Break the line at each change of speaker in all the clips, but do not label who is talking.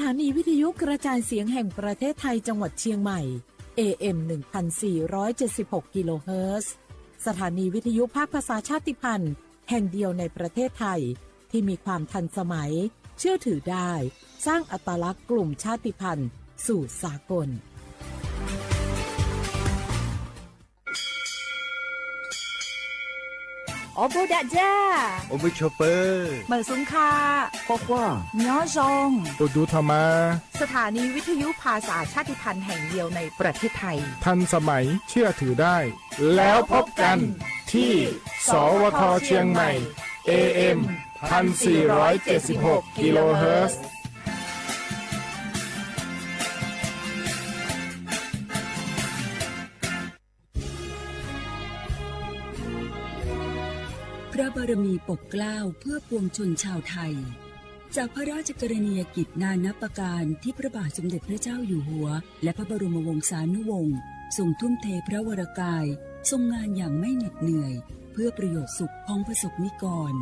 ถานีวิทยุกระจายเสียงแห่งประเทศไทยจังหวัดเชียงใหม่ AM 1476 กิโลเฮิรตซ์สถานีวิทยุภาคภาษาชาติพันธุ์แห่งเดียวในประเทศไทยที่มีความทันสมัยเชื่อถือได้สร้างอัตลักษณ์กลุ่มชาติพันธุ์สู่สากล
โอโบดะจ้า
โอเบชเปอร์
เหมือสุงคา
ข้อคว้า
ย้อซง
อุดูธรรมา
สถานีวิทยุภาษาชาติพันธุ์แห่งเดียวในประเทศไทย
ทันสมัยเชื่อถือได้แล้วพบกันที่สวทเชียงใหม่ AM 1476 กิโลเฮิรตซ์
พระบารมีปกเกล้าเพื่อปวงชนชาวไทยจากพระราชกรณียกิจนานับประการที่พระบาทสมเด็จพระเจ้าอยู่หัวและพระบรมวงศานุวงศ์ทรงทุ่มเทพระวรกายทรงงานอย่างไม่เหน็ดเหนื่อยเพื่อประโยชน์สุขของประสบนิกร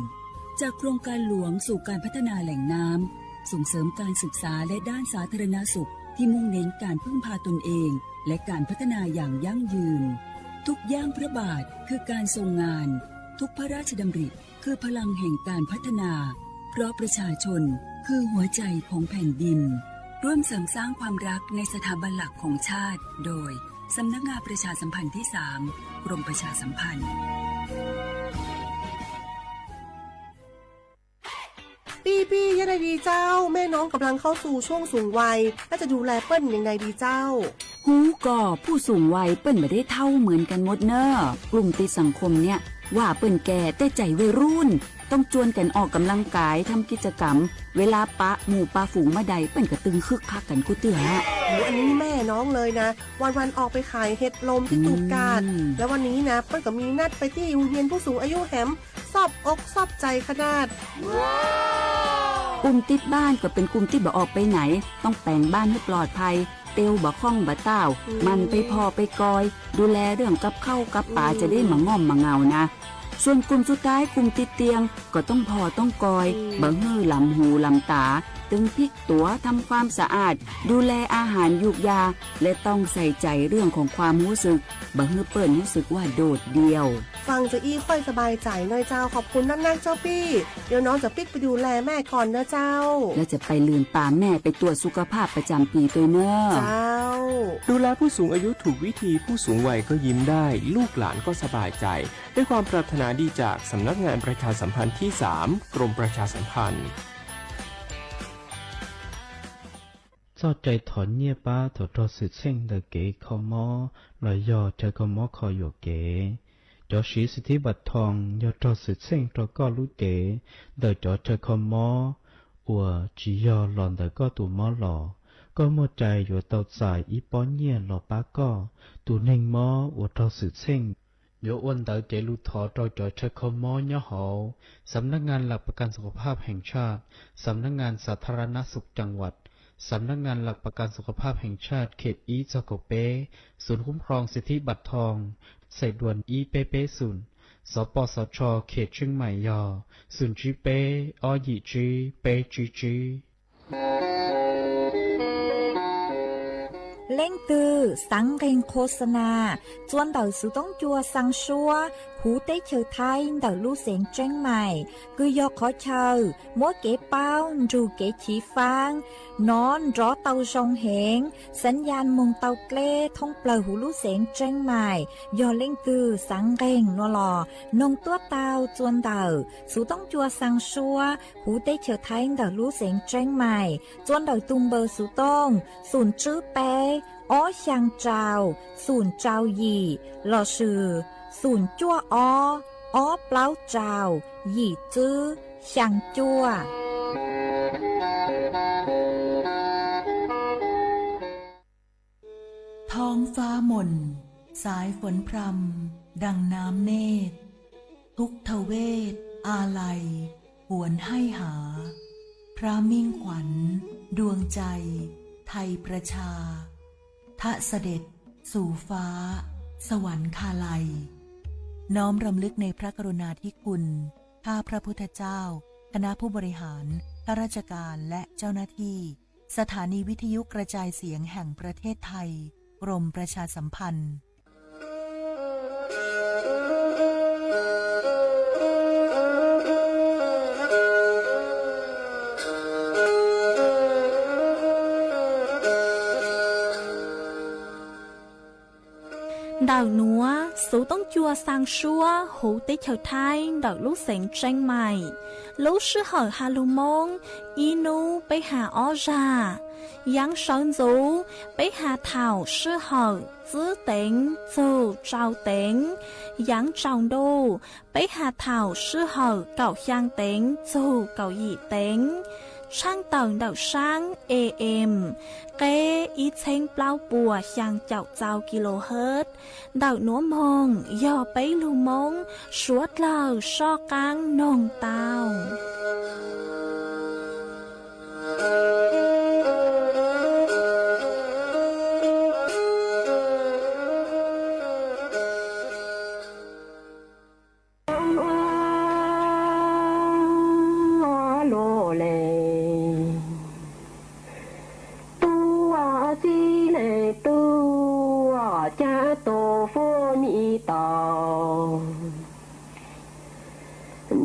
จากโครงการหลวงสู่การพัฒนาแหล่งน้ำส่งเสริมการศึกษาและด้านสาธารณสุขที่มุ่งเน้นการพึ่งพาตนเองและการพัฒนาอย่างยั่งยืนทุกย่างพระบาทคือการทรงงานทุกพระราชดำริคือพลังแห่งการพัฒนาเพราะประชาชนคือหัวใจของแผ่นดินร่วมเสริมสร้างความรักในสถาบันหลักของชาติโดยสำนักงานประชาสัมพันธ์ที่ 3 กรมประชาสัมพันธ์
ปียังไงดีเจ้าแม่น้องกำลังเข้าสู่ช่วงสูงวัยและจะดูแลเปิ้ลยังไงดีเจ้า
ฮูก่อผู้สูงวัยเปิ้นไม่ได้เท่าเหมือนกันหมดเนอะกลุ่มติดสังคมเนี่ยว่าเปิ้นแก่แต่ใจวัยรุ่นต้องจวนกันออกกำลังกายทำกิจกรรมเวลาปะหมู่ปะฝูงมาใดเปิ้นก็ตึงคึกคักกันกูเตือ
อันนี้แม่น้องเลยนะวันออกไปขายเห็ดลมที่ตูดกาดแล้ววันนี้นะเปิ้ลก็มีนัดไปที่โรงเรียนผู้สูงอายุแหมซอบอกซอบใจขนาด
กลุ่มติดบ้านก็เป็นกลุ่มที่บ่ออกไปไหนต้องแต่งบ้านให้ปลอดภัยเตียวบ่ข้องบ่เต้ามันไปพอไปกอยดูแลเรื่องกับข้าวกับปลาจะได้มาง่อมมาเงานะส่วนกลุ่มสุดท้ายกลุ่มติดเตียงก็ต้องพอต้องกอยบ่ฮื้อลำหูลำตาตึงพริกตัวทำความสะอาดดูแลอาหารยุกยาและต้องใส่ใจเรื่องของความรู้สึกบ่ฮื้อเปิ้นรู้สึกว่าโดดเดี่ยว
ฟังจะอี้ค่อยสบายใจหน่อยเจ้าขอบคุณนักๆเจ้าพี่เดี๋ยวน้องจะปิ๊กไปดูแลแม่ก่อนเนอะเจ้า
แล้วจะไปลืมป่าแม่ไปตรวจสุขภาพประจำปีตัวเนอะ
เจ้า
ดูแลผู้สูงอายุถูกวิธีผู้สูงวัยก็ยิ้มได้ลูกหลานก็สบายใจด้วยความปรารถนาดีจากสำนักงานประชาสัมพันธ์ที่ 3 กรมประชาสัมพันธ์
cho chạy thọ nhia ba thọ cho sự sinh đời kế khó mò lời do chạy khó mò khó dụ kế cho sĩ sự thi bạch thòng do cho sự sinh cho có lũ kế đời cho chạy khó mò ủa chỉ do lòn đời có tù mò lò có một chạy dụ tàu dài ý bó nhia lò bá có tù ninh mò ủa cho sự sinh Yo อ้วนเต๋อเจลูทอจอยจอยเชคอมอเนาะหอสำนักงานหลักประกันสุขภาพแห่งชาติสำนักงานสาธารณสุขจังหวัดสำนักงานหลักประกันสุขภาพแห่งชาติเขตอีจโกเปศูนย์คุ้มครองสิทธิบัตรทองใส่ด่วนอีเปเปศูนย์สปสชเขตเชียงใหม่ยอศูนย์จีเปอหยีจีเปจีจี
เล่งตือสังเกงโฆษณาจวนเต่าสุต้องจัวสังชัวหูเต้เชอไทยเต่าลู่เสียงเจ้งใหม่คือยอขอเชอมัวเก๋เป้าจูเก๋ฉีฟางนอนรอเต่าชงเหงสัญญาณมงเต่าเกล้ท่องเปล่าหูลู่เสียงเจ้งใหม่ยอเล่งตือสังเกงนัวหลอนงตัวเต่าจวนเต่าสุต้องจัวสังชัวหูเต้เชอไทยเต่าลู่เสียงเจ้งใหม่จวนเต่าตุมเบอร์สุต้องศูนย์จื้อเป้อ้อช่างเจ้าศูนย์เจ้าหยี่หล่อชื่อศูนย์จั่วอ้อเปล่าเจ้าหยี่จื้อช่างจั่ว
ท้องฟ้าหม่นสายฝนพรำดังน้ำเนตรทุกทเวทอาลัยหวนให้หาพระมิ่งขวัญดวงใจไทยประชาทะเสด็จสู่ฟ้าสวรรคาลัยน้อมรำลึกในพระกรุณาธิคุณข้าพระพุทธเจ้าคณะผู้บริหารข้าราชการและเจ้าหน้าที่ สถานีวิทยุกระจายเสียงแห่งประเทศไทยกรมประชาสัมพันธ์
đào núa số tông chua sang xua hú tế chờ thai đào lúc sáng tranh mày lúc sư hở hà lù mông inu bế hà ó ra yang sơn dấu bế hà thảo sư hở giữ tính dù trao tính yang trao đô bế hà thảo sư hở cậu khang tính dù cậu dị tính sang tầng đào sang AM kế ít thanh bao bùa sang chậu chào kHz đào núa mông do bấy lưu mông suốt lờ so căng nông tàu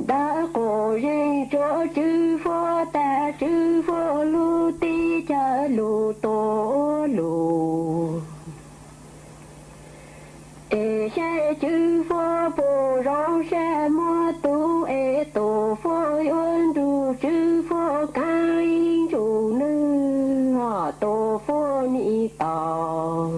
đã có dây cho chư phó ta chư phó lu ti cha lu tổ lu e sẽ chư phó bồ rong sẽ mua tu e tổ phó yuan du chư phó ca in du nữ họ tổ phó ni tao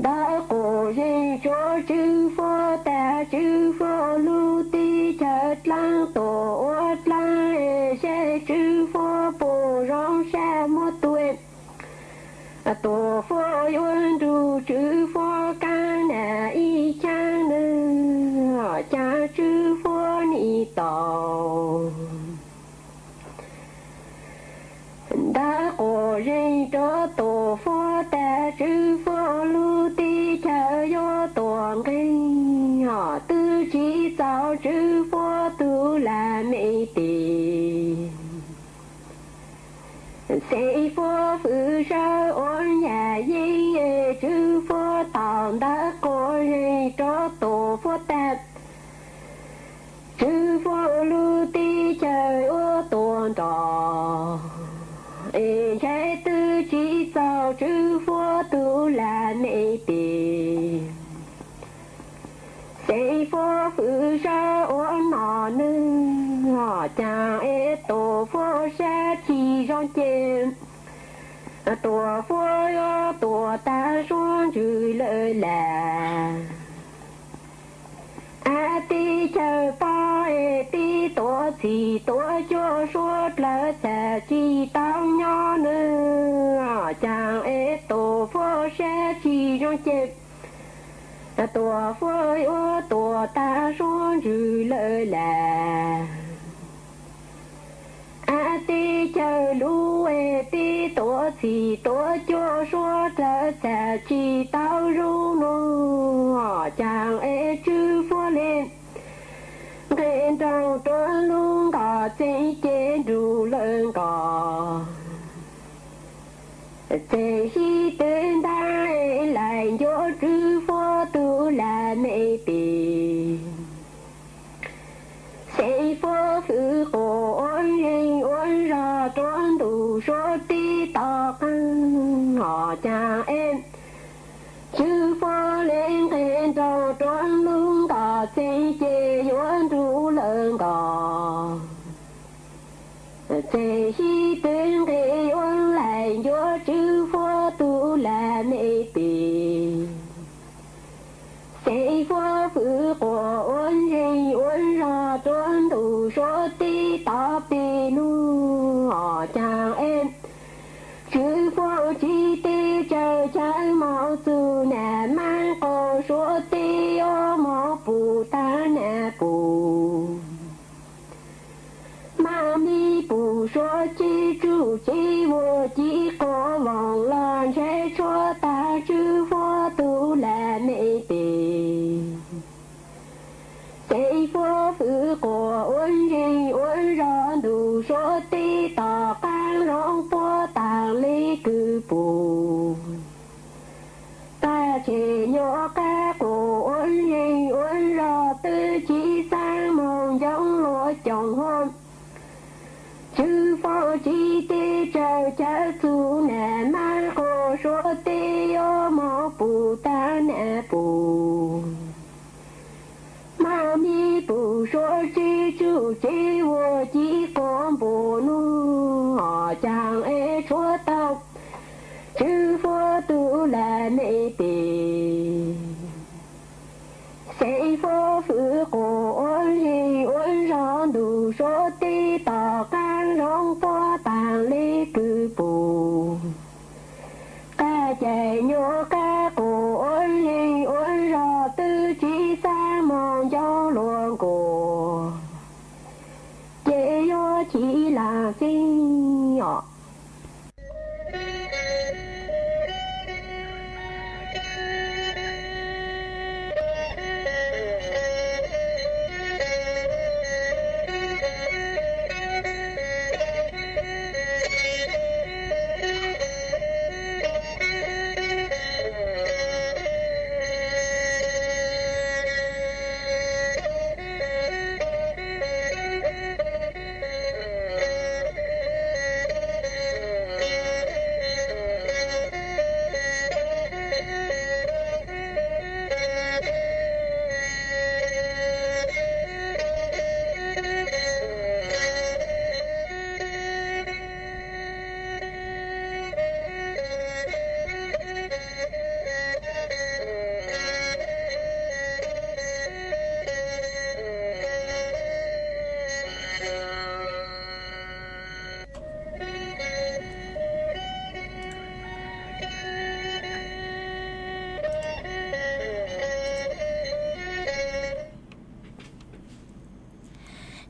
đã có dây cho chư phó ta chư phó lu ti chợt lang tổ lang sẽ chư phó bồ rong sẽ mua tuổi tổ phó yuan du chư phó ca nà y cha nơ cha chư phó ni tao đã có dây cho tổ phó ta chư phó lu ti cha yo toàn kinh họ tư chỉ giáo chư phó tu là mê tì sẽ phó phứ sa ôn nhà dây chư phó tòng đã có dây cho tổ phó ta chư phó lu ti cha yo toàn trò ê trái tư chỉ giáo chư phó tu là mê tì sẽ phó phứ sa ôn nọ nư họ cha ê tổ phó sa chỉ rong chê tổ phó yo tổ ta xuống chữ lời là a ti chờ pa e ti tổ chỉ tổ cho suốt là sẽ chỉ tao nhỏ nữa chàng e tổ phó sẽ chỉ trong chết tổ phó yo tổ ta xuống chữ lời là a ti chờ lu e ti tổ chỉ tổ cho suốt là sẽ chỉ tao ru nữa chàng e chư phó lên cái trong trốn luôn có chế chế đủ lớn có chế khi tên ta lại cho chư phó tu là mê tì sẽ phó phứ khổ ôn hình ôn ra trốn đủ số tí tọt họ cha em chư phó lên khen trò trốn luôn có chế chế yuan đủ lớn có chế khi tên khe yuan lại cho chư phó tu là mê tì sẽ phó phứ của ôn hình ôn ra trốn đủ số tí tọt bì nu họ cha em chư phó chi tê chờ trái mạo su nè mang cổ số tê ô mô bù ta nè bù ma mi bù số chi trụ chi vô chi cổ vòng lon chế số ta chư phó tu là mê tì sẽ phó phứ cổ ôn gì ôn ra đủ số tê ต่อการร้องปัวต่างลีคือปูกาเชโยกาโกอ้นยิงอ้นรอตื้อชีสร้างมองยองลัวจงหอมชื่อฟอจีตีเจ้าจะสู้แน่มาโกชัวตีโยมอปูตาแน่ปู妈咪不说记住记我记光不怒我将爱说到知佛都来没得谁佛是果人温上都说的到干容波当里个不该在牛该果人温上都去三梦要乱过也有起浪心哟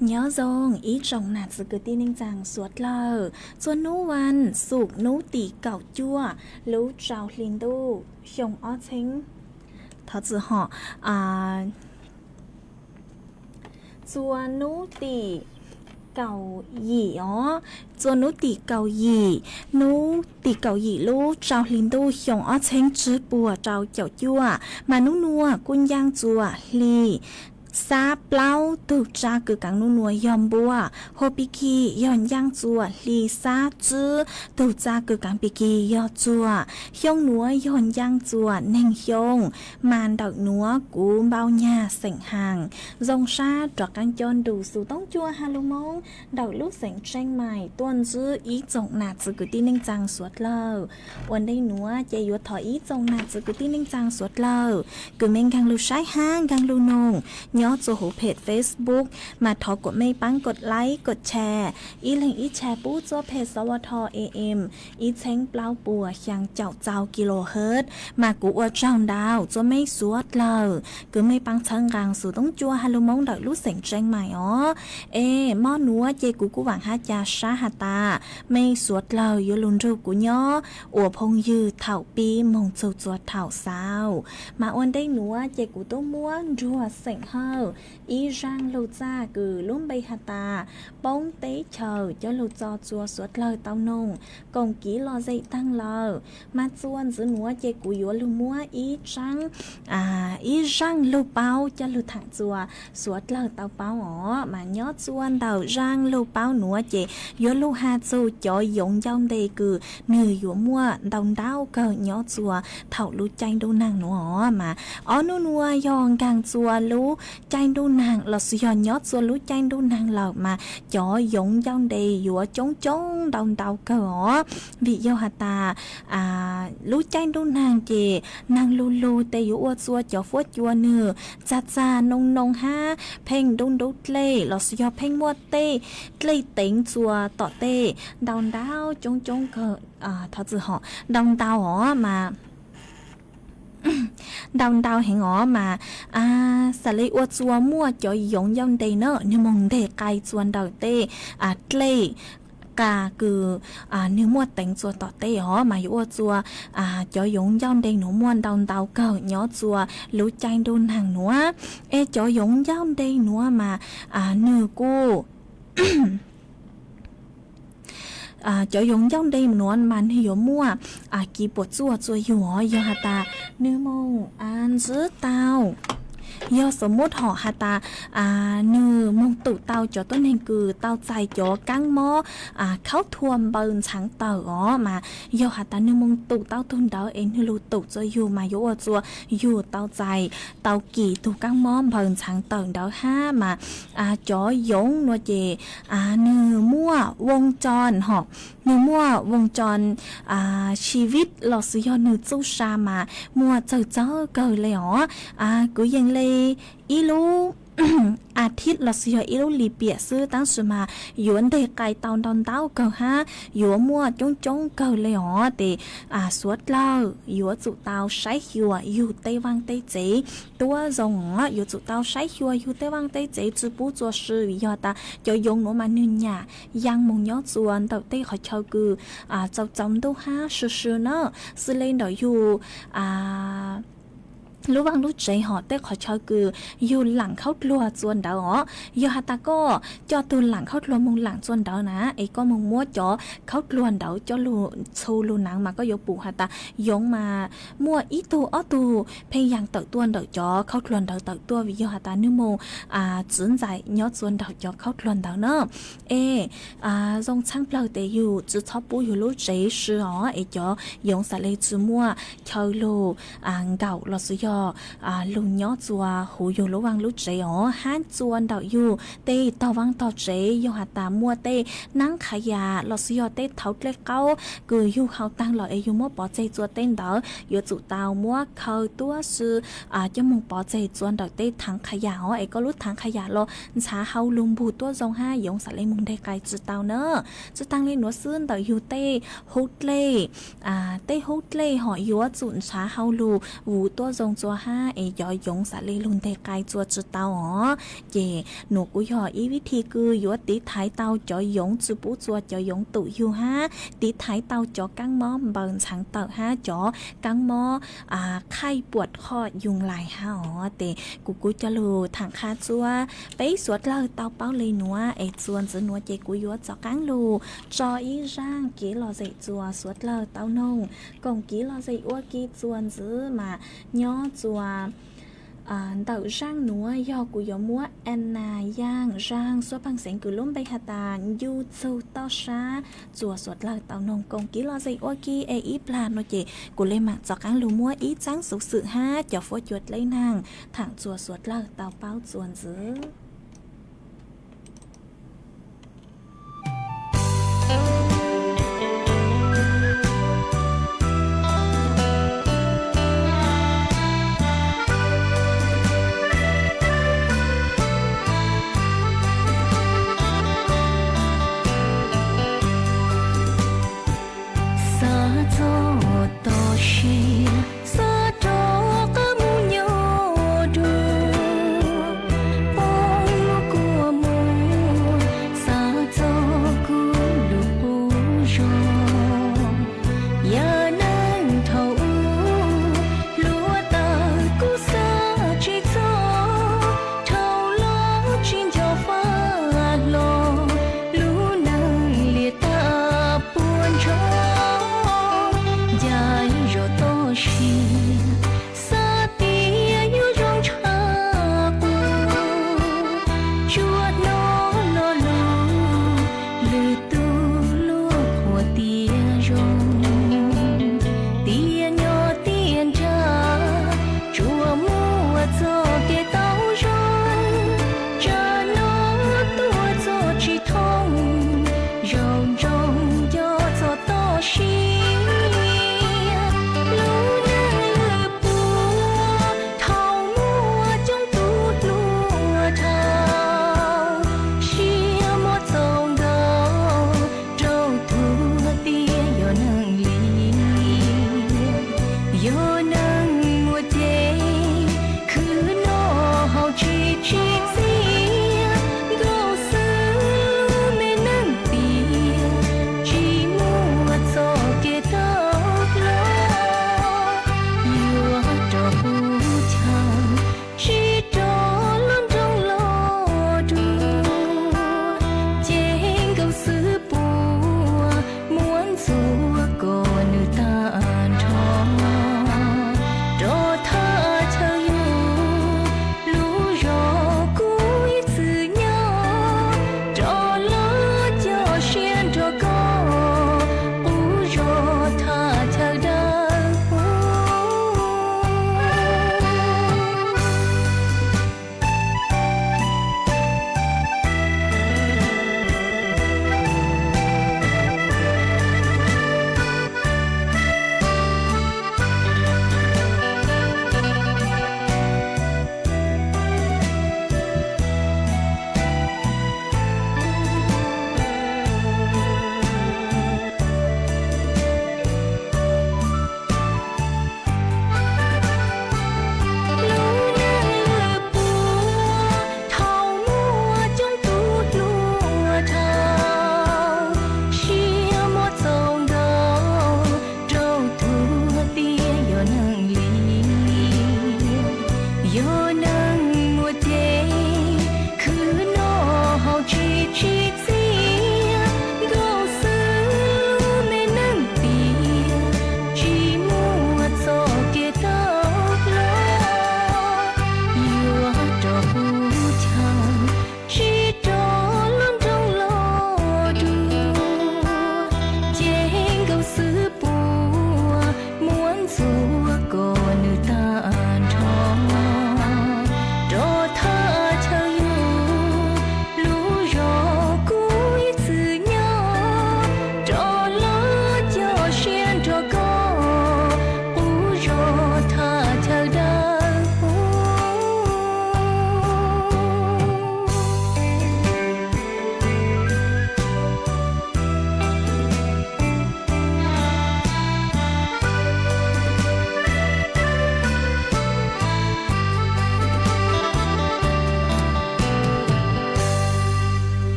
nhớ dòng ý trọng nạt sự cứ tin rằng suốt lờ xuân nú văn sụp nú tỉ cẩu chua lú trào linh đô xong ó chính thật sự họ xuân nú tỉ cầu gì ó xuân nú tỉ cầu gì nú tỉ cầu gì lú trào linh đô xong ó chính chứ bùa trào chậu chua mà nú nua quân giang chua liซาเปล่าตุจากคือกังนูนัวยอมบัวโฮปิกีย้อนย่างจัวลีซาจื้อตุจากคือกังปิกียอจัวฮยงนัวย้อนย่างจัวเน่งฮยงมานดอกนัวกูเบาหญ้าเสียงห่างจงชาดอกกังจนดูสู่ต้องจัวฮาลุมงดอกลูกเสียงเชียงใหม่ต้นจื้ออีจงหนาจือกุตีนิ่งจังสวดเล่าวันได้นัวใจยัวถอยอีจงหนาจือกุตีนิ่งจังสวดเล่ากูเมงกังลูใช้ห้างกังลูนงย้อนจูหูเพจ Facebook มาทอกดไม่ปังกดไลค์กดแชร์อีลิงอีแชร์ปู้จัวเพจสวท AM อีเช้งเปล่าปัวยังเจ้ากิโลเฮิรตซ์มากูอวดจ้องดาวจัวไม่สวดเลยคือไม่ปังชังกลางสู่ต้องจัวฮาลุมงดอกลูกเสียงเจงใหม่อ๋อหม้อนัวเจกูหวังฮาจาชาฮาตาไม่สวดเลยยลุนรูกูย่ออัวพงยืดเถ่าปีมงจูจัวเถ่าสาวมาวันได้นัวเจกูต้องม้วนรัวเสียงเฮาอีรังลูจ้าคือลุ่มใบฮาตาป้องเตเฉยchoลูจอจัวสวดเลยเต้านงกงกี้รอใจตั้งเลยมาจวนซื้อหนัวเจกูยัวลูมัวอีรังลูเป้าจะลูถังจัวสวดเลยเต้าเป้าอ๋อมาย้อจวนเต้ารังลูเป้าหนัวเจยัวลูฮาจูจ่อยยงยองเดคือเหนื่อยยัวมัวดองดาวเกิดย้อจัวเถ่าลูใจดูนางหนัวมาอ๋อนัวยองกางจัวลูใจดูนางเราสยอนยอดส่วนรู้ใจดูนางเรามาจ่อยงย่องเดยยัวจงดองดาวเกอวิโยหตารู้ใจดูนางเจนางลูเตยัวซัวจ่อฟวดยัวเนื้อจ้านงฮาเพ่งดุนดุเล่เราสยอเพ่งมัวเตเล่เต็งจัวต่อเตดาวจงเกอทัศหอดองดาวหอมาดาวแห่งอ๋อมาสะเลอวดจัวมั่วจ่อยยงย่องเดเนอร์นี่มงเดไกจวนดาวเตเล่กาคือนิ้วมัวแต่งจัวต่อเต๋อมาอยู่จัวจ่อยงย่องเดหนูม้วนดาวเก่าย้อจัวรู้ใจดูนางหนัวจ่อยงย่องเดหนัวมาเนื้อกู cho dùng trong đây muốn mà hiểu mua kỳ bộ chua hiểu do hạt ta nếu mong ăn giữ tao doสมมติhọ hạt ta nư mong tụ tao cho tốt nên cứ tao chạy cho căng mó khâu thuầm bần sáng tờ mà do hạt ta nư mong tụ tao thôn đó em lưu tụ cho dù mà yếu chua dù tao chạy tao kỳ tụ căng mó bần sáng tờ đó ha mà cho giống nó gì nư mua vòng tròn họ nư mua vòng trònชีวิตเราซื้อยอนึจูชามามัวเจอเกิดเลยอ๋อกูยังเลยอีลูอาทิตย์เราซื้ออีลูลีเปียซื้อตั้งสมาอยู่อันเด็กไก่ตอนเต้าเกิดฮะอยู่มัวจงเกิดเลยอ๋อแต่สวดเล่าอยู่จุเตาใช้หัวอยู่เตวังเตเจตัวจงอยู่จุเตาใช้หัวอยู่เตวังเตเจจื้อปูจัวซื้อยอดตาจะยงหนูมาหนึ่งหยายังมงยอดจวนเต่าเต้ขอเช่าคือเจ้าจำตัวฮะซื้อเนอะซื้อเล่นเดี๋ยวอยู่รู้ว่างรู้ใจหอเต้ขอชอคืออยู่หลังเข้าลัวจวนเดาอ๋อยู่ฮาตาก็จอตูหลังเข้าลัวมงหลังจวนเดานะไอ้ก็มงมัวจอเข้าลัวเดาจอลูชูลูหนังมาก็ยกปูฮาตายงมามัวอีตูอ้อตูพยายามเต่าตัวเดาจอเข้าลัวเดาเต่าตัววิโยฮาตานึโมจืนใจยอดจวนเดาจอเข้าลัวเดาเนอะจงช่างเปล่าแต่อยู่จื้อชอบปูอยู่รู้ใจชื่ออ๋อไอ้จอยงสะเลยจื้อมัวเข้าลูเก่าเราซื้อยลุงย้อจัวหูอยู่ระวังลุเจี๋อห้านจวนดอกอยู่เต้ต่อวังต่อเจี๋ยหาตามัวเต้นั่งขยะเราซื้อเต้เท้าเล็กเก้าคืออยู่เขาตั้งหล่ออยู่มัวปอเจจัวเต้นดอกอยู่จุดาวมัวเขาตัวซื้อจะมงปอเจจวนดอกเต้ถังขยะอ๋อไอ้ก็รู้ถังขยะเราช้าเฮาลุงบูตัวจงห้ายงสะเลยมุงได้ไกลจุดาวเนอะจุดตั้งเลยหนัวซื่นดอกอยู่เต้ฮุดเล่เต้ฮุดเล่หอยยัวจุนช้าเฮาลูวูตัวจงจัวห้าไอ้ยอยงสะเลยลุนเตไกจัวจุดเตาอ๋อเย่หนูกูยออีวิธีคือยัวตีท้ายเตาจอยงจุปูจัวจอยงตุอยู่ห้าตีท้ายเตาจอกังมอเบิ่งฉังเตาห้าจอกังมอไข้ปวดคอยุงลายห้าอ๋อเตกูจะลูถังคาจัวไปสวดเลยเตาเป้าเลยหนัวไอ้จวนจะหนัวเจกูยัวจอกังลูจออีร่างกี่รอใจจัวสวดเลยเตานงกงกี่รอใจอ้วกี่จวนซื้อมาย่อจัวđậu rang núa do của gió múa Anna giang rang số bằng sáng cứ luôn bay hà tàn du sâu to xa chùa suốt lời tàu nông công ký lo dây ô kia e ít là nó chị của lên mạng cho các lù múa ít trắng số sự ha cho phô chuột lấy nàng thẳng chùa suốt lời tàu bao chuồn dưới she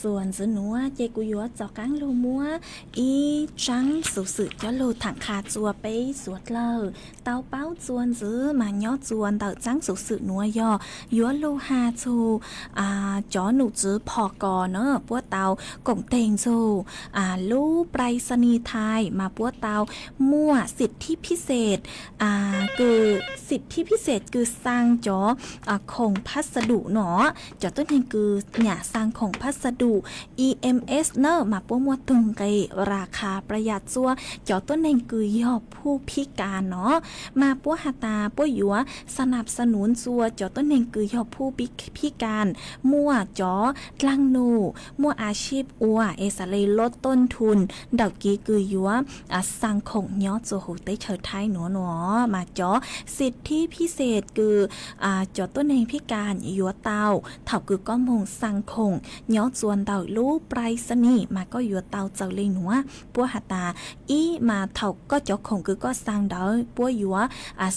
ส่วนจื้อหนัวเจกุยัวจอกังลูมัวอีจังสุสึจะลูถังคาจัวไปสวดเลอเตาเป้าจวนจื้อมาย่อจวนเตาจังสุสึหนัวย่อยัวลูฮาชูจอหนูจื้อพอกอเนอะปัวเตากงเตงชูลูไปรษณีย์ไทยมาปัวเตามั่วสิทธิพิเศษคือสิทธิพิเศษคือสร้างจอคงพัสดุเนาะจอต้นเองคือเนี่ยสร้างของพัสดุ EMS เนอะมาปัวมัวตึงไกราคาประหยัดจัวจอต้นเองคือยอผู้พิการเนาะมาปัวหาตาปัวหยัวสนับสนุนจัวจอต้นเองคือยอผู้พิการมั่วจอลังนูมั่วอาชีพอัวเอสเลยลดต้นทุนดอกกีคือหยัวสร้างของย้อจัวหูเตเฉิดไทยหนัวมาจอสิทธิพิเศษคือจอต้นเองพิการหยัวเตาเถ่าคือก้อมงสร้างคงย้อจวนเต่าลูกไปรษณีย์มาก็หยัวเตาเจ้าเลยหนัวปัวหาตาอีมาเถ่าก็จอคงคือก็สร้างเดาปัวหยัว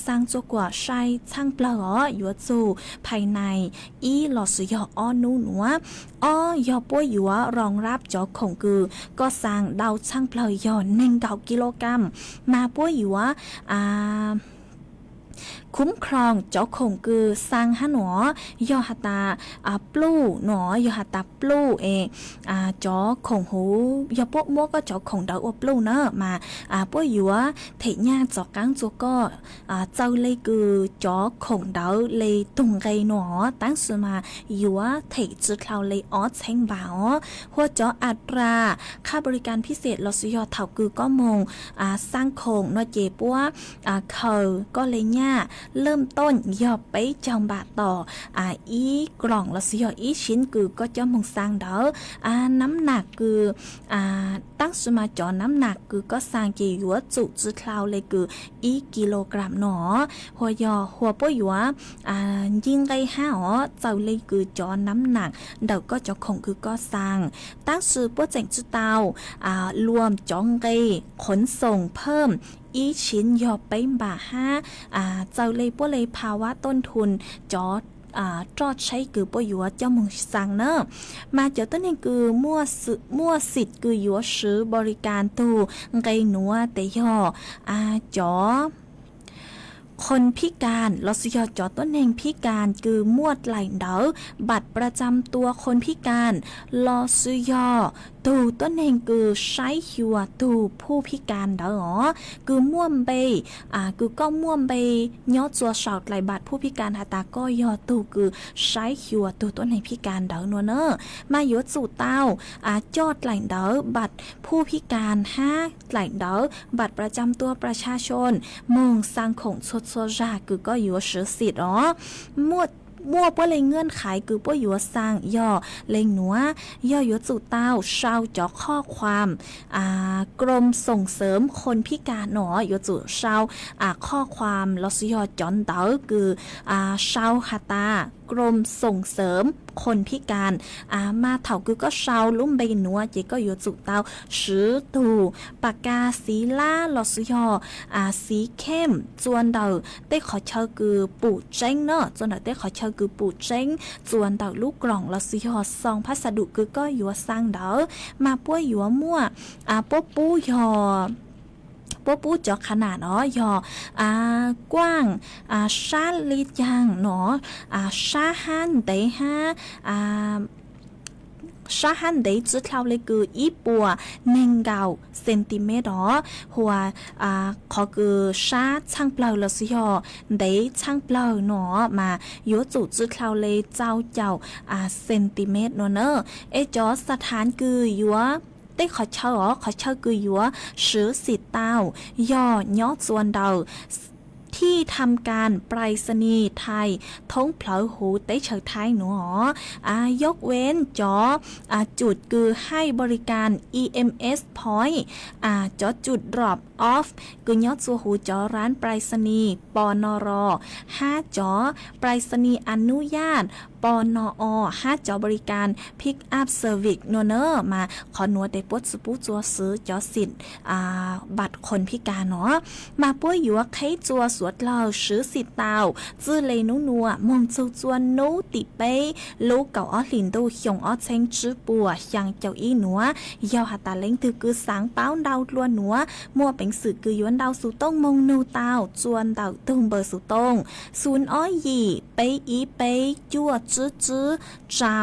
สร้างจัวกว่าใช้ช่างเปล่าหยัวจูภายในอีหลอสุยออ้อนูหนัวยอปัวหยัวรองรับจอคงคือก็สร้างเดาช่างเปล่ายอ1 กิโลกรัมมาปัวหยัวคุ้มครองเจ้าคงคือสร้างหนอยอหตาปลู่หนอยอหตาปลู่จอคงหูยอพวกมัวก็จอคงเดาอปลู่เนอะมาป้วยหยัวเทญ่าจอกังจัวก็เจ้าเลยคือจอคงเดาเลยตุงไกหนอตั้งสมาหยัวเทจืดเราเลยออเชงบ่าวหัวจออัตราค่าบริการพิเศษลอสยอเถ่าคือก็มงสร้างคงนอเจปัวเขาก็เลยญ่าเริ่มต้นยอไปจองบาทต่ออีกล่องละสิยออีชิ้นคือก็จะมงสร้างเด้อน้ำหนักคือตั้งสมาจอน้ำหนักคือก็สร้างกี่หัวจุจืดคลาวเลยคืออีกิโลกรัมหนอหัวยอหัวป้อยหัวยิงไก5เจ้าเลยคือจอน้ำหนักเดาก็จะคงคือก็สร้างตั้งซื้อป้วยเจ๋งจุดเตารวมจองไกขนส่งเพิ่มอีชิ้นยอไปบ่าเจ้าเลยป้วยเลยภาวะต้นทุนจอจอดใช้คือป้วยหยัวเจ้ามึงสั่งเนอะมาเจ้าต้นนี้คือมั่วสิทธิ์คือหยัวซื้อบริการตูไกหนัวแต่ยอจอคนพิการลอสยอจอต้นเองพิการคือมวดไหลเดาบัตรประจำตัวคนพิการลอสยอตูต้นเองคือใช้หัวตูผู้พิการเดาคือม่วมเบคือก็ม่วมเบย่อจัวสาวไหลบัตรผู้พิการหาตาก็ยอตูคือใช้หัวตูต้นเองพิการเดาเนอะมาโยสู่เต้าจอดไหลเดาบัตรผู้พิการไหลเดาบัตรประจำตัวประชาชนมงสร้างของชดโซจาคือก็อยู่ซื้อสิทธิ์มั่วป้วยเลยเงื่อนไขคือป้วยอยู่สร้างย่อเลยหนัวย่ออยู่จู่เต้าเช่าจอข้อความกรมส่งเสริมคนพิการหนออยู่จู่เช่าข้อความลอสยอจอนเต๋อคือเช่าคาตากรมส่งเสริมคนพิการมาเถ่าคือก็เช่าลุ่มใบหนัวเจก็อยู่จู่เต้าซื้อตูปากกาสีล่าลอสยอสีเข้มจวนเดาได้ขอเช่าคือปู่เจ้งเนาะจวนเดาได้ขอเช่าคือปู่เจ้งจวนเดาลูกกล่องลอสยอซองพัสดุคือก็อยู่สร้างเดามาป้วยอยู่มั่วป้ปูยอป้ปูจอขนาดยอกว้างชาลิดยังเนาะชาฮันเดชาฮันเดจืดเท่าเลยคืออีปัว1 เซนติเมตรหัวขอคือชาช่างเปล่าละสิเดช่างเปล่าเนาะมาโยจุจืดเท่าเลยเจ้าเซนติเมตรเนาะจอสถานคือยัวได้ขอเช่าคือยัวซื้อสิทธิ์เต้ายอจวนเดาที่ทำการไปรษณีย์ไทยท้องเผลอหูเตเฉยไทยหนูยกเว้นจอจุดคือให้บริการ EMS Point จอจุด drop off คือยอดสัวหูจอร้านไปรษณีย์ปนร5จอไปรษณีย์อนุญาต ปอนอห้าจอบริการ Pick Up Service นัวเนอร์มาขอนัวได้ปวดสุปูจัวซื้อจอสิทธิ์บัตรคนพิการเนาะมาป้วยอยู่ว่าใครจัวสวดเราซื้อสิทธิ์เตาจื้อเลยนัวมองจูจวนนูติเป้ลูกเก่าอ้อหลินดูหยงอ้อเชงจื้อปัวยังเจ้าอีหนัวยาวหาตาเล้งตือคือสางเป้าดาวล้วนหนัวมัวเป็นสื่อคือยวนดาวสู่ต้องมงนูเตาจวนดาวตุ้งเบอร์สู่ต้องศูนย์อ้อยหยี่เป้อีเป้จั่วจื้อเจ้า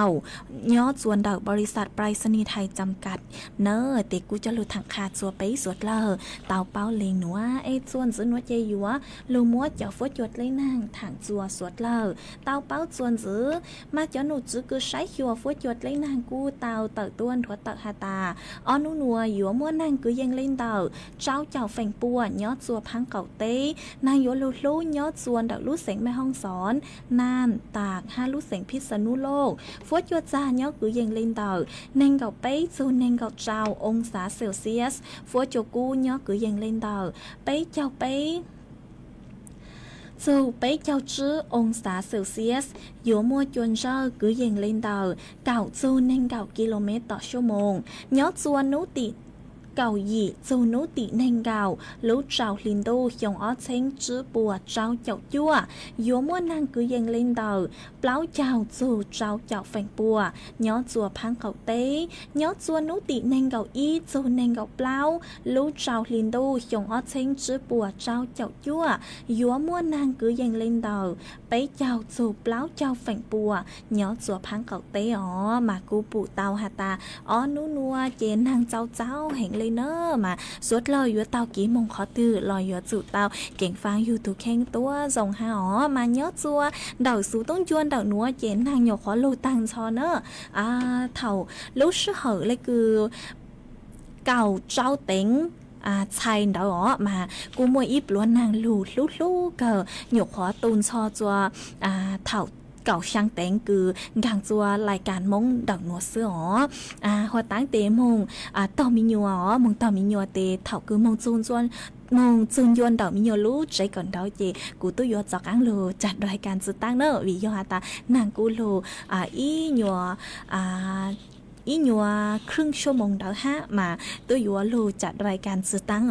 ย่อจวนดาวบริษัทไปรษณีย์ไทยจำกัดเนอเตกูจะหลุดถังขาดจัวเป้สวดเลอเตาเป้าเลงหนัวไอ้จวนจื้อหนัวเจยัวลูมัวเจ้าฟดหยดเลยนางถังจัวสวดเลอเตาเป้าจวนจื้อมาเจ้าหนูจื้อคือใช้หัวฟดหยดเลยนางกูเตาเต่าต้วนถัวเต่าหาตาอ้อนัวยัวมัวนางคือยังเล่นเต่าเจ้าเจ้าแฝงปัวยอดจัวพังเก่าเต้นางยัวลูยอดจวนดอกลูกเสงแม่ห้องสอนน่านตากห้าลูกเสงพิษณุโลกฟดยัวจายอดคือยังเล่นเต่าเน่งเก่าเป้จูเน่งเก่าเจ้าองศาเซลเซียสฟดจัวกูยอดคือยังเล่นเต่าเป้เจ้าเป้dù bấy châu chứ ông xã Celsius giữa mua chuồn rơ cứ dần lên tờ cào dù nên cào km/h nhớ chua nú tịt cầu dị dù nú tị nên gạo lũ trào liền đô dòng ó chén chứ bùa trao chậu chua giữa mua năng cứ dần lên tờ pláu chào dù trao chậu phèn bùa nhớ chùa phang cầu tế nhớ chua nú tị nên gạo y dù nên gạo pláu lũ trào liền đô dòng ó chén chứ bùa trao chậu chua giữa mua năng cứ dần lên tờ bấy chào dù pláu chào phèn bùa nhớ chùa phang cầu tế ó mà cú bù tàu hà ta ó nú nua chế năng cháu hẹn lênเนอมาสวดลอยอยู่เตากี่มงขอตื้อลอยอยู่จู่เตาเก่งฟังอยู่ถูกแข่งตัวส่งหาอ๋อมาเยอะจัวเดาสูต้องจวนเดาหนัวเจนนางหยกขอลูตังชอเนอเถ่าลูกชื่อเหอเลยคือเก่าเจ้าเต็งชัยเดาอ๋อมากูมวยอีปล้วนนางลูเกอหยกขอตูนชอจัวเถ่าเก่าช่างแต่งคือกางจัวรายการมงดักหนัวเสื้อหัวตั้งเตมงต่อมีหนัวมงต่อมีหนัวเตเถ่าคือมงจูนจวนมงจูนยวนดอกมีหนัวรู้ใจก่อนดาวเจกูตู้ยอจอกอังโลจัดรายการสุดตั้งเนอะวิยอตานางกูโลอีหนัวอีหนัวครึ่งชั่วโมงดาวฮะมาตัวยัวลูจัดรายการสื่อตั้ง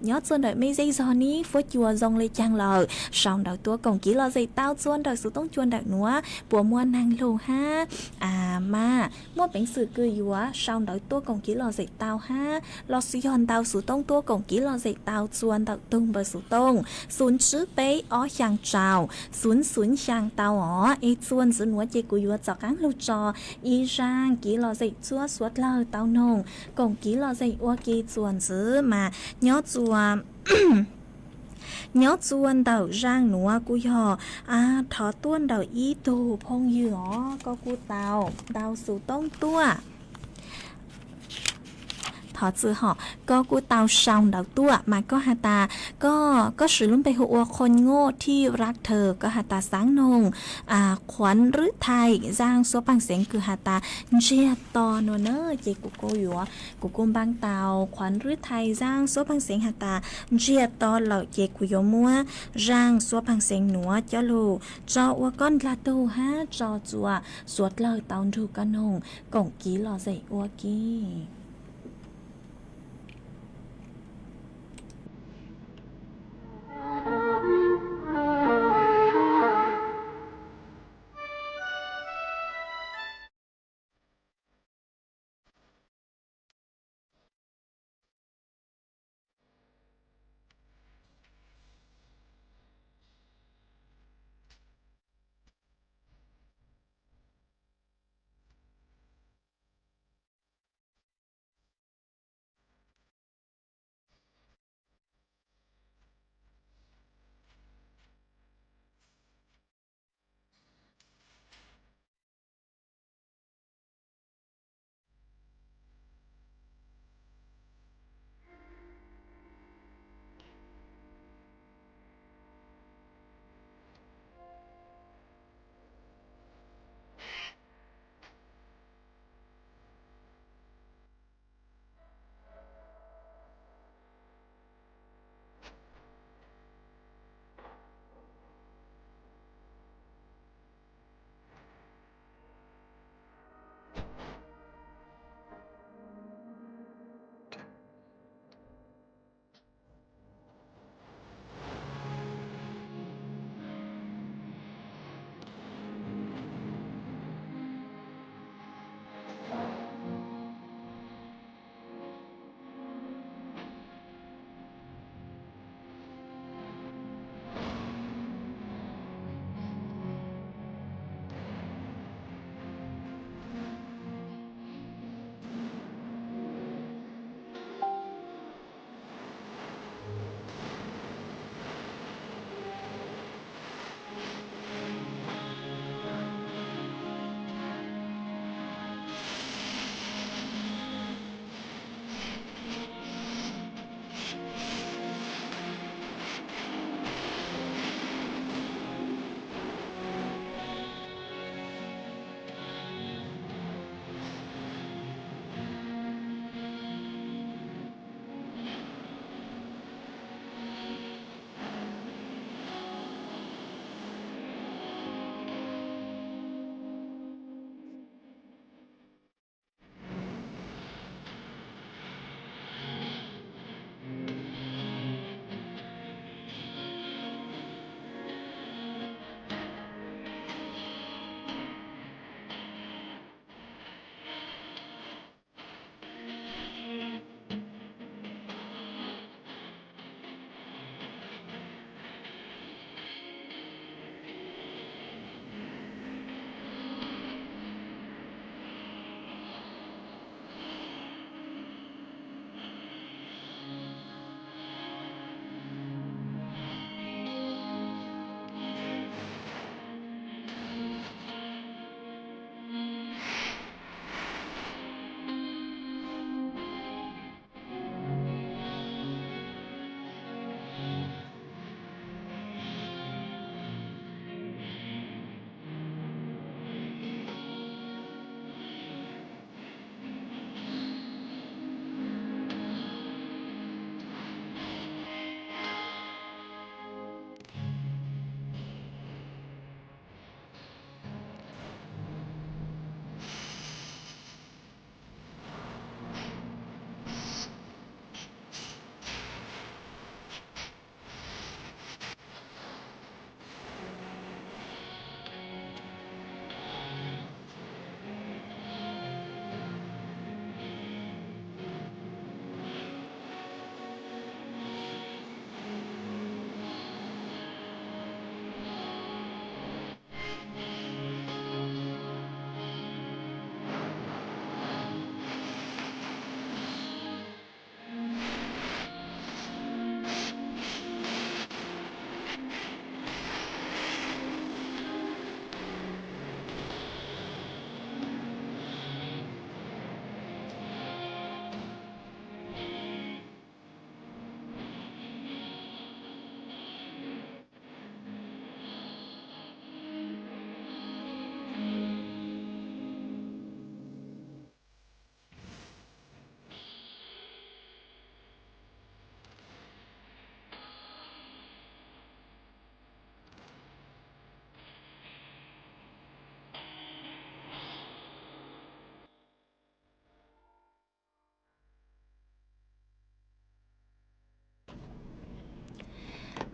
ยอดส่วนดอยไม่ใช่ซอนี้ฟดยัวซองเลยจังเลยสองดาวตัวกงกี้เราใส่เต้าส่วนดอยสุต้องจวนดอกนัวปัวมัวนางลูฮะมามัวเป็นสื่อคือยัวสองดอยตัวกงกี้เราใส่เต้าฮะเราสุยอนเต้าสุต้องตัวกงกี้เราใส่เต้าส่วนดอกตุงเบอร์สุต้องศูนย์ชื่อเป๊ะอ๋อช่างเจ้าศูนย์ช่างเต้าส่วนส่วนหัวเจกุยัวจอกังลูจออีร่างกี่ลอใส่ชัวสวดเลอเต้านงกงกี่ลอใส่อัวกีจวนซื้อมาย้อจัวnhớ chuan đầu rang núa cú hò thọ tuôn đầu ý tù phong dừa có cú tàu đào sù tông tua thọ chữ họก็กูเตาช่องดาวตัวมาก็หาตาก็สื่อลุ้นไปหัวคนโง่ที่รักเธอก็หาตาสังนงขวัญหรือไทยจ้างซัวปังเสียงคือหาตาเจียตอโนเนอร์เจกูโกอยู่กูกุมบางเตาขวัญหรือไทยจ้างซัวปังเสียงหาตาเจียตอเหล่าเจกูยมัวจ้างซัวปังเสียงหนัวเจ้าลูจอว่าก้อนลาตูฮะจอจัวสวดเลยเตาดูกันนงกงกี้หล่อใส่อัวกี้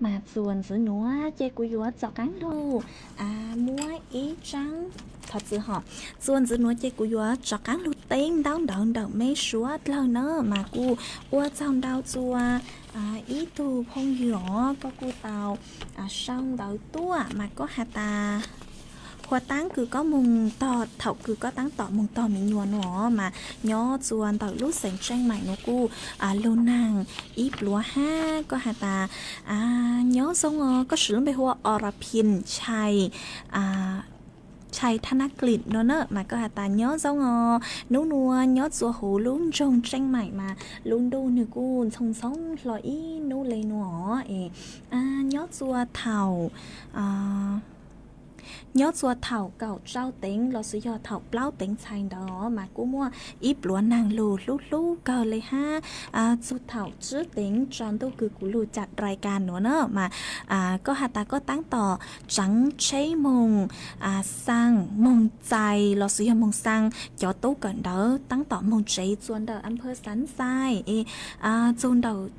mà xuân giữa nữa chê của yếu cho cắn đồ mua ý trắng thật sự họ xuân giữa nữa chê của yếu cho cắn lụt tên đau đau mấy súa lâu nữa mà cô ua trong đau chua ý tu phong yếu có cô tàu xong đau tua mà có hạt hoa táng cứ có mùng to thậu cứ có táng tọ mùng to mình nhua nó mà nhó chuan tàu lúc sành tranh mày nó cu lâu nàng ít lúa ha có hạt nhó xong có sử dụng bê hoa orapin chaiธนกฤษเนอะmà có hạt nhó giống nấu nua nhó chua hú luôn trong tranh mày mà luôn đu nửa cu sống sống lòi ý nấu lấy nó nhó chua thảo nhớ chùa thảo cậu trao tính lo sử dụng thảo bao tính thành đó mà cũng mua ít lúa nàng lù lú cờ lấy ha chùa thảo trước tính tròn tôi cứ cú lù chặt rายการnữa mà có hạt ta có tăng tỏ trắng cháy mông sang mông dài lo sử dụng mông sang cho tốt cận đó tăng tỏ mông cháy chuồn đầu ăn phơi sắn sai chuồn đầu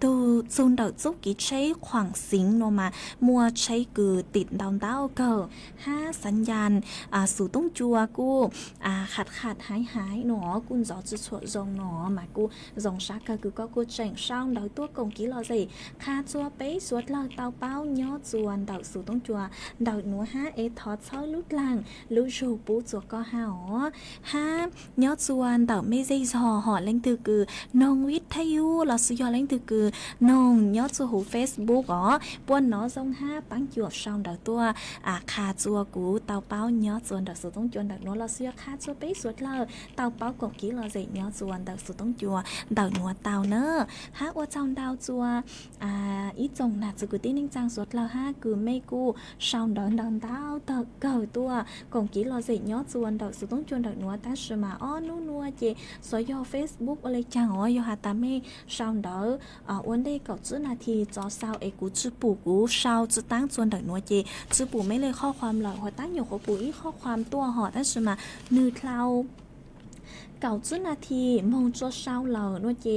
từ xuân đầu giúp cái cháy khoảng xính nó mà mua cháy cứ tịt đào đào cờ haสัญญาณสู่ต้องจัวกูขาดหายหนอกูgióจะสวดรงหนอmàกูdòng sát cờ cứ cóกูchảnh xong đầu tua công ký lo gì kha chua bấy suốt lời tao bao nhó chuồn đầuสู่ต้องจัวđầu núa ha thọt sói lút làng lút rù bú chùa có ha nhó chuồn đầu mê dây giò họ lên từ cứ nông vít thay u là sử dụng lên từ cứ nông nhớ cho hủ Facebook đó buôn nó giống ha bán chuột xong đầu tua khá chua cú tàu báo nhớ chuồn đầu sự tống chuồn đầu nó là xưa khá chua bấy suốt lờ tàu báo cột ký là gì nhớ chuồn đầu sự tống chùa đầu núa tàu nữa ha qua trong đào chua ít chồng là sự cứ tin ninh trang suốt lờ ha cứ mê cu xong đón đào tờ cờ tua còn ký là gì nhớ chuồn đầu sự tống chuồn đầu núa ta sự mà nua chị số do Facebook ở đây chẳng do hạt ta mê xong đóวันนี้ก็จุนาทีจอเศร้ากูจื้อปู่กูเศร้าจะตั้งจวนดักนัวเจจื้อปู่ไม่เลยข้อความหล่อหัวตั้งอยู่หัวปู่อีข้อความตัวหอแต่ใช่ไหมนือเคลาเก่าจุนาทีมองจะเศร้าเหล่านัวเจ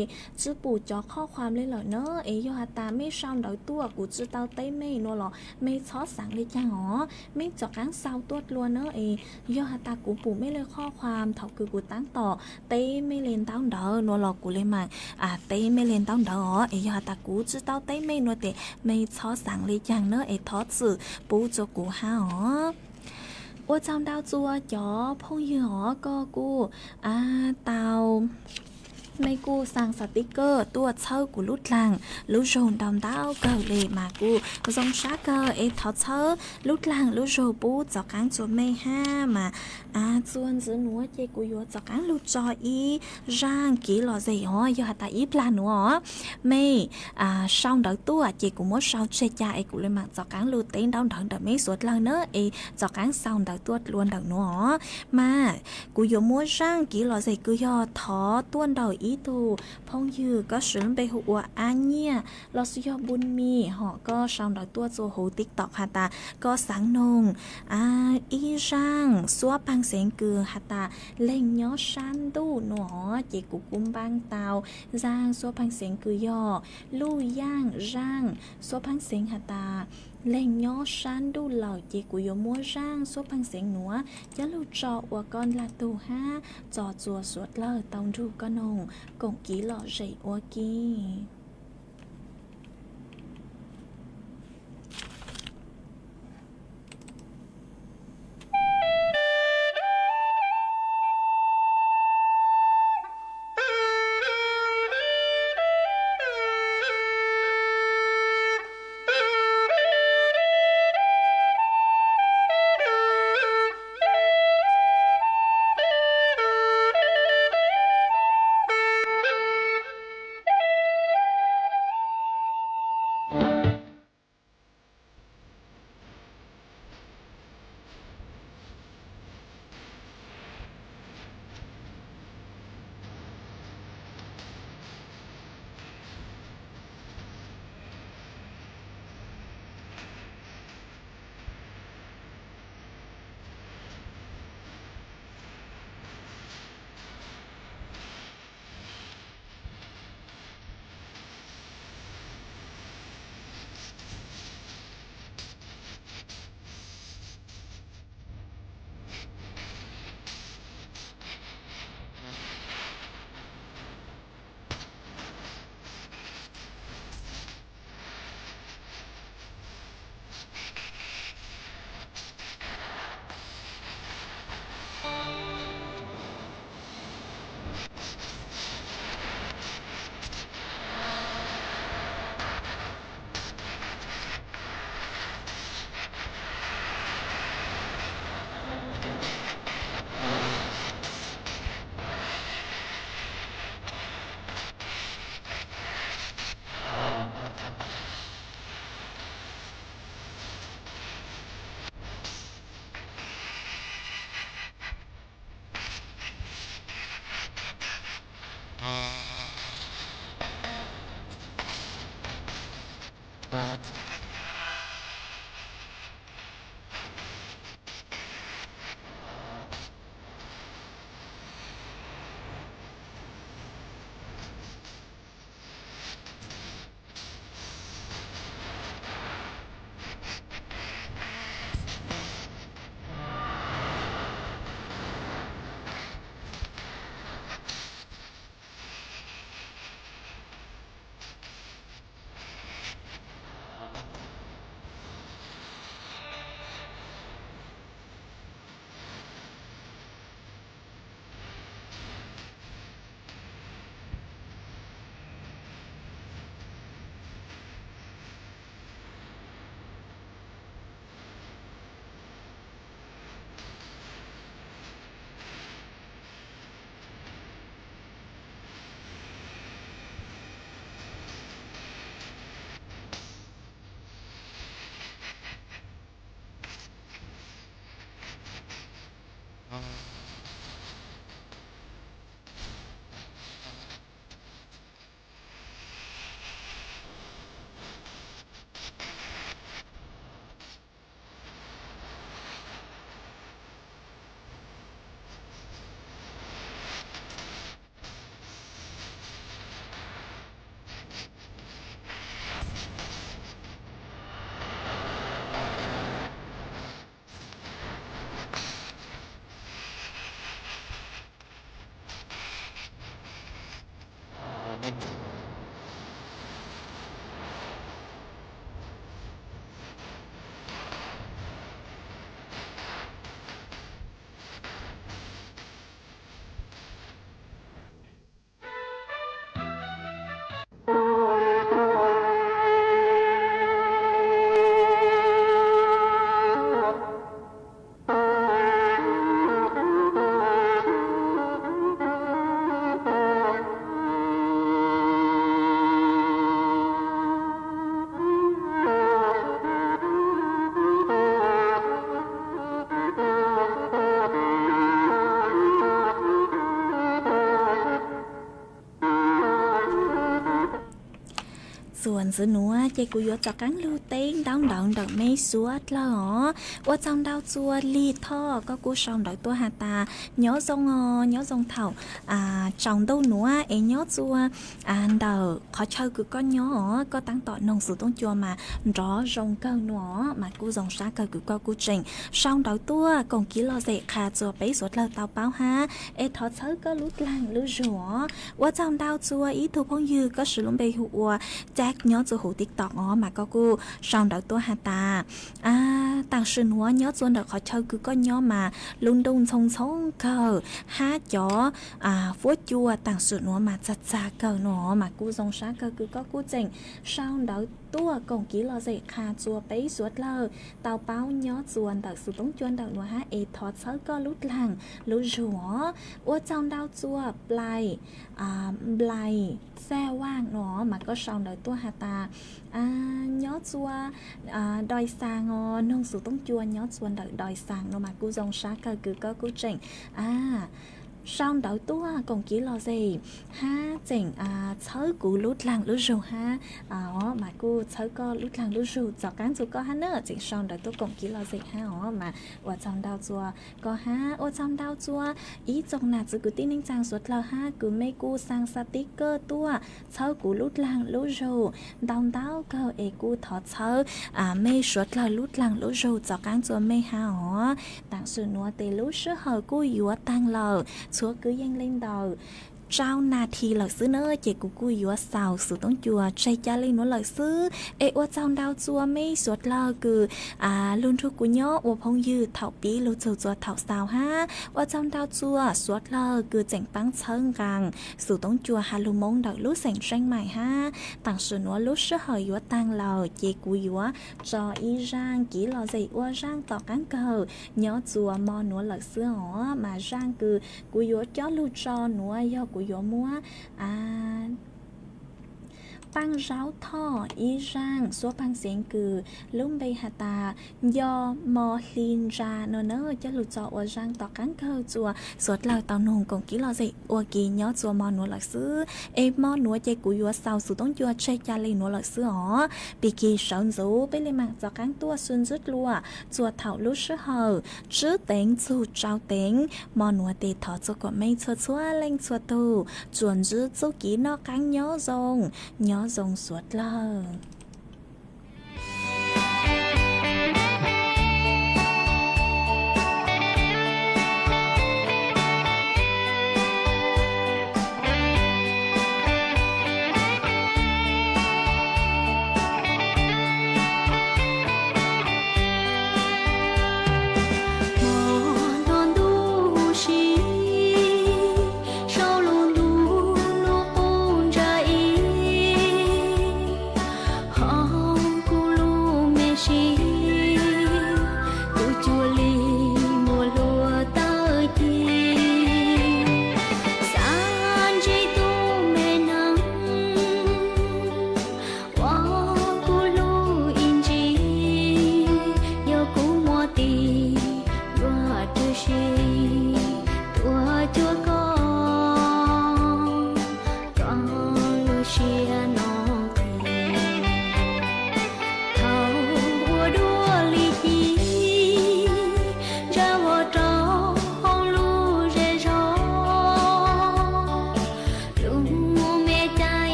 จื้อปู่จอข้อความเลยเหล่าเนอะยอตาไม่เศร้าดอยตัวกูจื้อเต้าเต้ไม่นัวหรอไม่ช้อสั่งเลยจ้าหรอไม่จอกั้งเศร้าตัวรัวเนอะยอตากูปู่ไม่เลยข้อความเท่าคือกูตั้งต่อเต้ไม่เล่นตั้งเดอนัวหรอกูเลยมันเต้ไม่เล่นตั้งเดอยอตากูจื้อเต้าเต้ไม่นัวเต้ไม่ช้อสั่งเลยจังเนอะท้อสื่อปู่จะกูห้าหรอว่าจำดาวจัวจ๋อพงยือก็กูเตาไม่กูสั่งสติกเกอร์ตัวเช่ากูลุดลังลุโจนดำดาวเกอเลยมากูซงชาเกอทอเช่าลุดลังลุโจปูจอกางจัวไม่ห้ามาส่วนซื้อหนัวเจกูยัวจอกางลุจออีร่างกี่หล่อใจหอยอตาอีปลาหนัวไม่ช่องดาวตัวเจกูมัวช่องเชียกูเลยมาจอกางลุเต้นดาวดาวไม่สวดลังเนอะจอกางช่องดาวตัวล้วนดาวหนัวมากูยัวมัวร่างกี่หล่อใจกูยอทอต้วนดาวý tu phong dư có sướng bê hụa nhia lo suy cho bún mì họ có xong đó tua cho hủ TikTok hả ta có sáng nông y rang xóa băng sáng cừ hả ta lên nhó san tu nó chỉ của cung băng tàu giang xóa băng sáng cừ yo lu yang rang xóa băng sáng hả ta lên nhó san đu lò chỉ của yo mua rang số băng sáng nữa giá lu trọ của con là tu ha trọ chùa suốt lờ tàu ru con nồng cổng ký lọ dậy ô kì chữ núa chạy cú yo cho cắn lưu tên đong đong đợi mê suốt là ó và trong đau chua li thọ có cú sòng đợi tua hà ta nhớ dòng thảo trong đâu núa ấy nhớ chua đờ khó chơi cứ có nhớ có tăng tọt nông sự tông chua mà rõ rong cơ nó mà cú dòng xa cơ cứ có cú trình sòng đợi tua còn kỹ lo dễ khá chua bấy suốt là tao báo ha ấy thọ chơi có lút làng lút rủa và trong đau chua ý thu phong dư có sử dụng bê hụa chắc nhớ chua hủ tiktok ó mà có cú sòng đợi tua hà ta tăng sinh hóa nhớ chua đợi khó chơi cứ có nhớ mà luôn đun xong cờ hát chó phố chua tăng sự nó mà chặt xa cờ nó mà cú dòng sát cờ cứ có cú trình sau đó tua còn kỹ lo dậy khá chua bấy suốt lờ tàu báo nhớ chuồn đặc sự tống chuồn đặc nó hát ê thọt sớ có lút làng lút rủa ua trong đau chua blai xe quang nó mà có sau đời tua hà ta nhớ chua đòi sang nông sự tống chua nhớ chuồn đặc đòi sang nó mà cú dòng sát cờ cứ có cú trình xong đợi tua còn chỉ lo gì ha chỉnh thớ cú lút làng lút rượu ha mà cô thớ co lút làng lút rượu cho cán chú có ha nữa chỉnh xong đợi tua còn chỉ lo gì ha mà ở trong đau chua có ha ở trong đau chua ý trong nà chú cứ tin ninh trang suốt là ha cứ mấy cô sang sticker tua thớ cú lút làng lút rượu đau cơ ê cô thọ thớ mê suốt là lút làng lút rượu cho cán chú mê ha tặng sự nuôi tê lút sữa hờ cô yếu tăng lờ chúa cứ dâng lên đầu trao nà thì lời xứ nữa chỉ của cô yếu xào sự tống chùa chạy cha lên nó lời xứ ê ô trong đau chùa mấy suốt lờ cứ luôn thu của nhó ô phong dư thảo bí lưu chùa chùa thảo xào ha ô trong đau chùa suốt lờ cứ chỉnh băng chân rằng sự tống chùa hà lưu mông đợi lúc sành tranh mày ha tặng sự nó lúc sức hơi yếu tăng lờ chỉ của yếu cho y rang kỹ lò dậy ô rang tỏ cán cờ nhó chùa mò nó lời xứ hỏ mà rang cứ của yếu chó lưu cho nó do của yếu mua băng ráo thọ y rang số băng xiên cừ lúng bay hà ta do mò liên ra nó nỡ cho lụt cho ở rang tỏ cán cơ chùa suốt lời tàu nùng còn kỹ lo gì ở kỳ nhớ chùa mò núa lạc xứ em mò núa chơi của yếu sau sự tốn chùa chơi cha lên núa lạc xứ hỏ bị kỳ sợ rú bên lên mạng cho cán tua xuân rút lùa chùa thảo lúc sức hờ chứ tính chùa trao tính mò núa tê thọ cho của mấy chùa chùa lên chùa tù chuồn rút số kỹ nó cán nhớ rong suốt lờ